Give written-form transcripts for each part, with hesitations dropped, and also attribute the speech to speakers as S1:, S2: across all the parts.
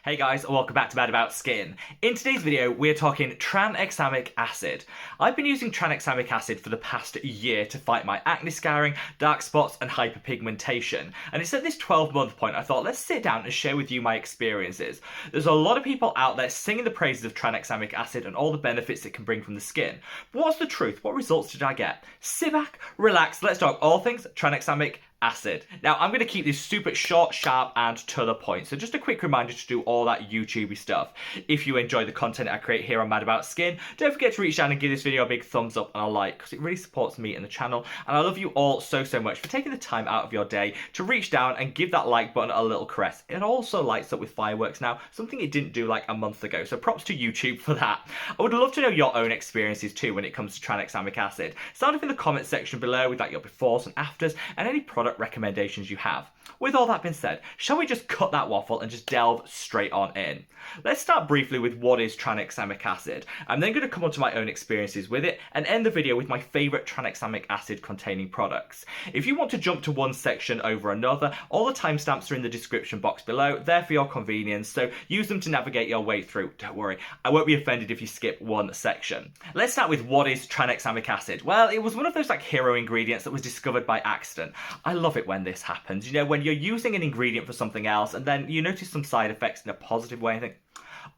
S1: Hey guys, and welcome back to Mad About Skin. In today's video, we're talking tranexamic acid. I've been using tranexamic acid for the past year to fight my acne scarring, dark spots, and hyperpigmentation. And it's at this 12-month point I thought, let's sit down and share with you my experiences. There's a lot of people out there singing the praises of tranexamic acid and all the benefits it can bring from the skin. But what's the truth? What results did I get? Sit back, relax, let's talk all things tranexamic acid. Now, I'm going to keep this super short, sharp, and to the point. So just a quick reminder to do all that YouTubey stuff. If you enjoy the content I create here on Mad About Skin, don't forget to reach down and give this video a big thumbs up and a like, because it really supports me and the channel. And I love you all so much for taking the time out of your day to reach down and give that like button a little caress. It also lights up with fireworks now, something it didn't do like a month ago. So props to YouTube for that. I would love to know your own experiences too when it comes to tranexamic acid. Sound off in the comment section below with like your befores and afters and any product recommendations you have. With all that being said, shall we just cut that waffle and just delve straight on in? Let's start briefly with what is tranexamic acid. I'm then going to come on to my own experiences with it and end the video with my favourite tranexamic acid containing products. If you want to jump to one section over another, all the timestamps are in the description box below, there for your convenience, so use them to navigate your way through. Don't worry, I won't be offended if you skip one section. Let's start with what is tranexamic acid. Well, it was one of those like hero ingredients that was discovered by accident. I love it when this happens, you know, when you're using an ingredient for something else and then you notice some side effects in a positive way and think,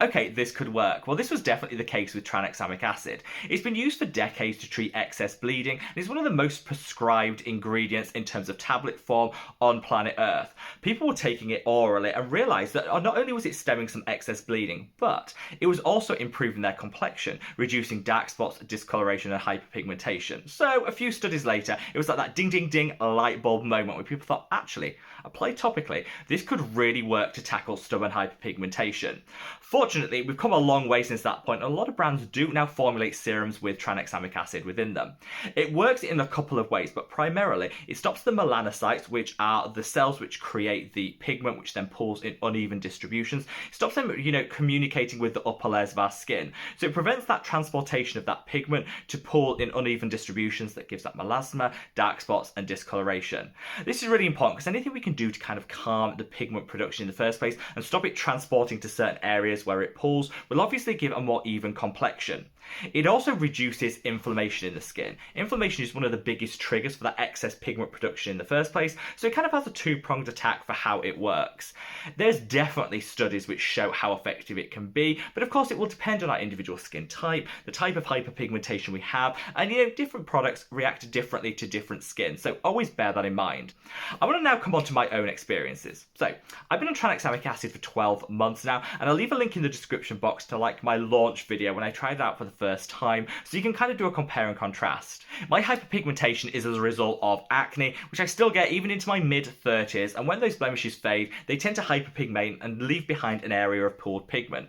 S1: okay, this could work. Well, this was definitely the case with tranexamic acid. It's been used for decades to treat excess bleeding, and it's one of the most prescribed ingredients in terms of tablet form on planet Earth. People were taking it orally and realised that not only was it stemming some excess bleeding, but it was also improving their complexion, reducing dark spots, discoloration, and hyperpigmentation. So a few studies later, it was like that ding ding ding light bulb moment where people thought, actually, applied topically, this could really work to tackle stubborn hyperpigmentation. Fortunately, we've come a long way since that point, and a lot of brands do now formulate serums with tranexamic acid within them. It works in a couple of ways, but primarily it stops the melanocytes, which are the cells which create the pigment, which then pulls in uneven distributions. It stops them, communicating with the upper layers of our skin. So it prevents that transportation of that pigment to pull in uneven distributions that gives that melasma, dark spots, and discoloration. This is really important because anything we can do to kind of calm the pigment production in the first place and stop it transporting to certain areas where it pulls will obviously give a more even complexion. It also reduces inflammation in the skin. Inflammation is one of the biggest triggers for that excess pigment production in the first place, so it kind of has a two-pronged attack for how it works. There's definitely studies which show how effective it can be, but of course it will depend on our individual skin type, the type of hyperpigmentation we have, and different products react differently to different skin, so always bear that in mind. I want to now come on to my own experiences. So, I've been on tranexamic acid for 12 months now, and I'll leave a link in the description box to like my launch video when I tried it out for the first time, so you can kind of do a compare and contrast. My hyperpigmentation is as a result of acne, which I still get even into my mid-30s, and when those blemishes fade, they tend to hyperpigment and leave behind an area of pooled pigment.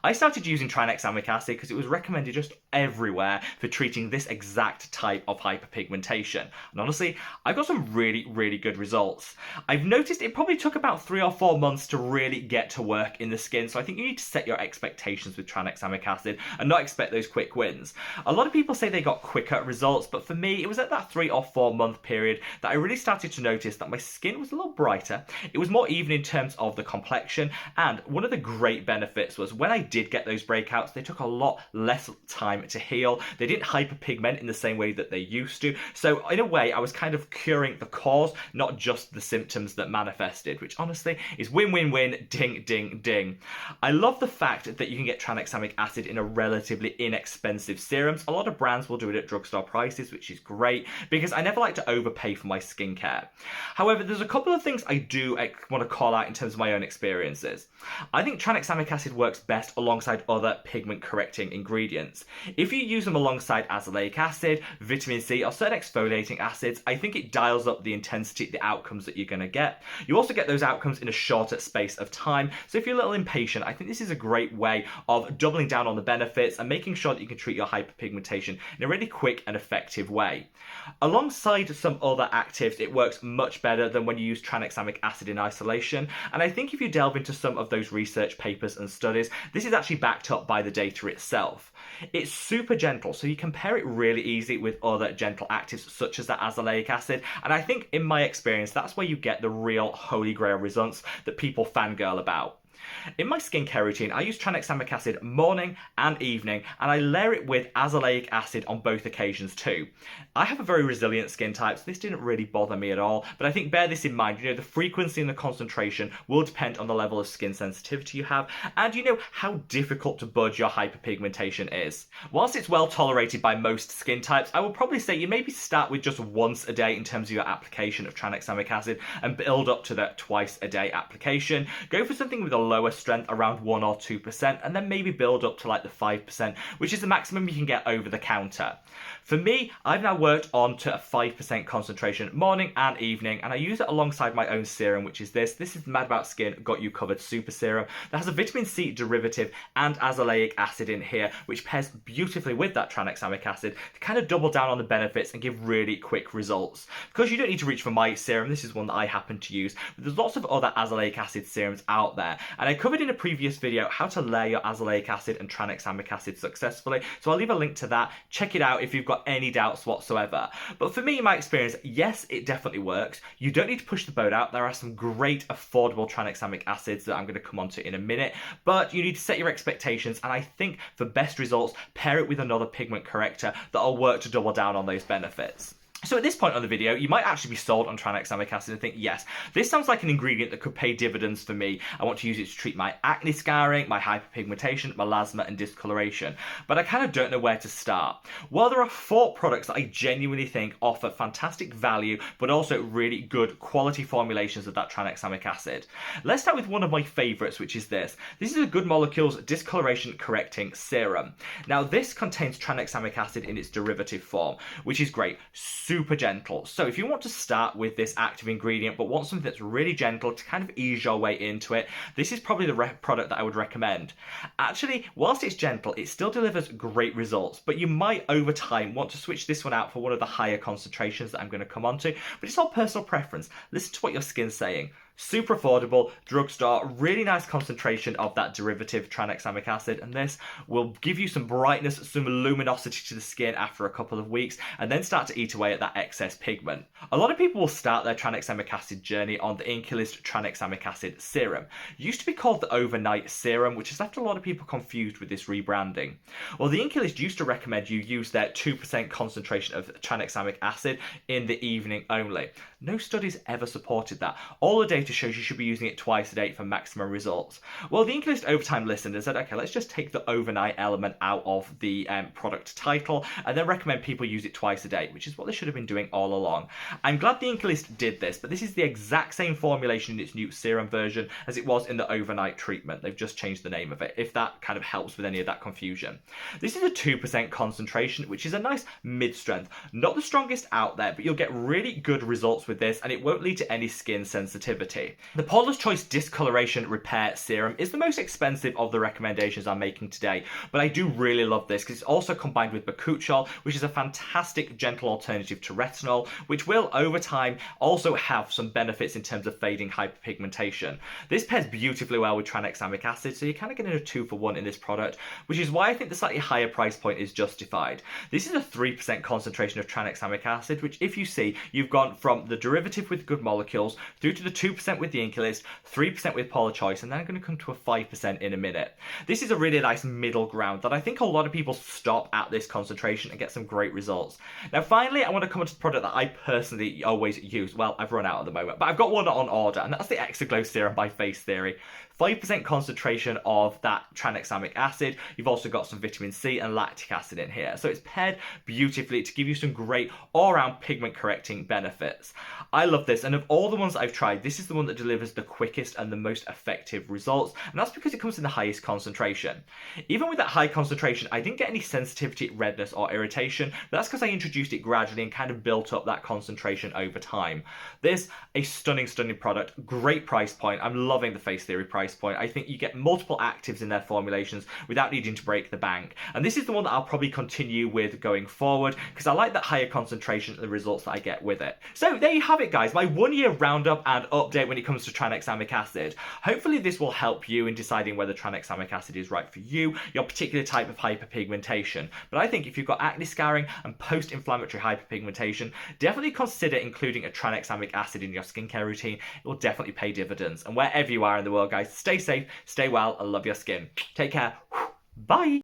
S1: I started using tranexamic acid because it was recommended just everywhere for treating this exact type of hyperpigmentation, and honestly, I got some really good results. I've noticed it probably took about 3 or 4 months to really get to work in the skin, so I think you need to set your expectations with tranexamic acid and not expect those quick wins. A lot of people say they got quicker results, but for me, it was at that 3 or 4 month period that I really started to notice that my skin was a little brighter, it was more even in terms of the complexion, and one of the great benefits was when I did get those breakouts, they took a lot less time to heal. They didn't hyperpigment in the same way that they used to, so in a way, I was kind of curing the cause, not just the symptoms that manifested, which honestly is win-win-win, ding, ding, ding. I love the fact that you can get tranexamic acid in a relatively inexpensive serums. A lot of brands will do it at drugstore prices, which is great because I never like to overpay for my skincare. However, there's a couple of things I do want to call out in terms of my own experiences. I think tranexamic acid works best alongside other pigment correcting ingredients. If you use them alongside azelaic acid, vitamin C, or certain exfoliating acids, I think it dials up the intensity, the outcomes that you're going to get. You also get those outcomes in a shorter space of time, so if you're a little impatient, I think this is a great way of doubling down on the benefits and making sure that you can treat your hyperpigmentation in a really quick and effective way. Alongside some other actives, it works much better than when you use tranexamic acid in isolation, and I think if you delve into some of those research papers and studies, this is actually backed up by the data itself. It's super gentle, so you compare it really easy with other gentle actives such as that azelaic acid, and I think in my experience that's where you get the real holy grail results that people fangirl about. In my skincare routine, I use tranexamic acid morning and evening, and I layer it with azelaic acid on both occasions too. I have a very resilient skin type, so this didn't really bother me at all, but I think bear this in mind, the frequency and the concentration will depend on the level of skin sensitivity you have, and how difficult to budge your hyperpigmentation is. Whilst it's well tolerated by most skin types, I will probably say you maybe start with just once a day in terms of your application of tranexamic acid and build up to that twice a day application. Go for something with a lower strength, around 1 or 2%, and then maybe build up to like the 5%, which is the maximum you can get over the counter. For me, I've now worked on to a 5% concentration morning and evening, and I use it alongside my own serum, which is this. This is Mad About Skin Got You Covered Super Serum that has a vitamin C derivative and azelaic acid in here, which pairs beautifully with that tranexamic acid to kind of double down on the benefits and give really quick results. Because you don't need to reach for my serum, this is one that I happen to use, but there's lots of other azelaic acid serums out there, and I covered in a previous video how to layer your azelaic acid and tranexamic acid successfully, so I'll leave a link to that. Check it out if you've got any doubts whatsoever. But for me, in my experience, yes, it definitely works. You don't need to push the boat out. There are some great affordable tranexamic acids that I'm going to come on to in a minute, but you need to set your expectations, and I think for best results, pair it with another pigment corrector that'll work to double down on those benefits. So at this point on the video, you might actually be sold on tranexamic acid and think, yes, this sounds like an ingredient that could pay dividends for me. I want to use it to treat my acne scarring, my hyperpigmentation, melasma and discoloration. But I kind of don't know where to start. Well, there are 4 products that I genuinely think offer fantastic value, but also really good quality formulations of that tranexamic acid. Let's start with one of my favorites, which is this. This is a Good Molecules Discoloration Correcting Serum. Now, this contains tranexamic acid in its derivative form, which is great. Super gentle. So if you want to start with this active ingredient but want something that's really gentle to kind of ease your way into it, this is probably the product that I would recommend. Actually, whilst it's gentle, it still delivers great results, but you might over time want to switch this one out for one of the higher concentrations that I'm going to come on to, but it's all personal preference. Listen to what your skin's saying. Super affordable, drugstore, really nice concentration of that derivative tranexamic acid, and this will give you some brightness, some luminosity to the skin after a couple of weeks, and then start to eat away at that excess pigment. A lot of people will start their tranexamic acid journey on the Incalist Tranexamic Acid Serum. It used to be called the Overnight Serum, which has left a lot of people confused with this rebranding. Well, the Incalist used to recommend you use their 2% concentration of tranexamic acid in the evening only. No studies ever supported that. All the data shows you should be using it twice a day for maximum results. Well, the Incalist over time listened and said, okay, let's just take the overnight element out of the product title and then recommend people use it twice a day, which is what they should have been doing all along. I'm glad the Incalist did this, but this is the exact same formulation in its new serum version as it was in the overnight treatment. They've just changed the name of it, if that kind of helps with any of that confusion. This is a 2% concentration, which is a nice mid-strength. Not the strongest out there, but you'll get really good results with this and it won't lead to any skin sensitivity. The Paula's Choice Discoloration Repair Serum is the most expensive of the recommendations I'm making today, but I do really love this because it's also combined with bakuchiol, which is a fantastic gentle alternative to retinol, which will over time also have some benefits in terms of fading hyperpigmentation. This pairs beautifully well with tranexamic acid, so you're kind of getting a 2-for-1 in this product, which is why I think the slightly higher price point is justified. This is a 3% concentration of tranexamic acid, which if you see, you've gone from the derivative with Good Molecules through to the 2% with the Incalist, 3% with Paula's Choice, and then I'm going to come to a 5% in a minute. This is a really nice middle ground that I think a lot of people stop at this concentration and get some great results. Now finally, I want to come on to the product that I personally always use. Well, I've run out at the moment, but I've got one on order, and that's the Exaglow Serum by Face Theory. 5% concentration of that tranexamic acid. You've also got some vitamin C and lactic acid in here. So it's paired beautifully to give you some great all-around pigment correcting benefits. I love this, and of all the ones I've tried, this is the one that delivers the quickest and the most effective results, and that's because it comes in the highest concentration. Even with that high concentration, I didn't get any sensitivity, redness or irritation, but that's because I introduced it gradually and kind of built up that concentration over time. This, a stunning product, great price point. I'm loving the Face Theory price point. I think you get multiple actives in their formulations without needing to break the bank. And this is the one that I'll probably continue with going forward because I like that higher concentration and the results that I get with it. So there you have it, guys, my 1-year roundup and update when it comes to tranexamic acid. Hopefully this will help you in deciding whether tranexamic acid is right for you, your particular type of hyperpigmentation. But I think if you've got acne scarring and post-inflammatory hyperpigmentation, definitely consider including a tranexamic acid in your skincare routine. It will definitely pay dividends. And wherever you are in the world, guys, Stay safe, stay well, and love your skin. Take care. Bye.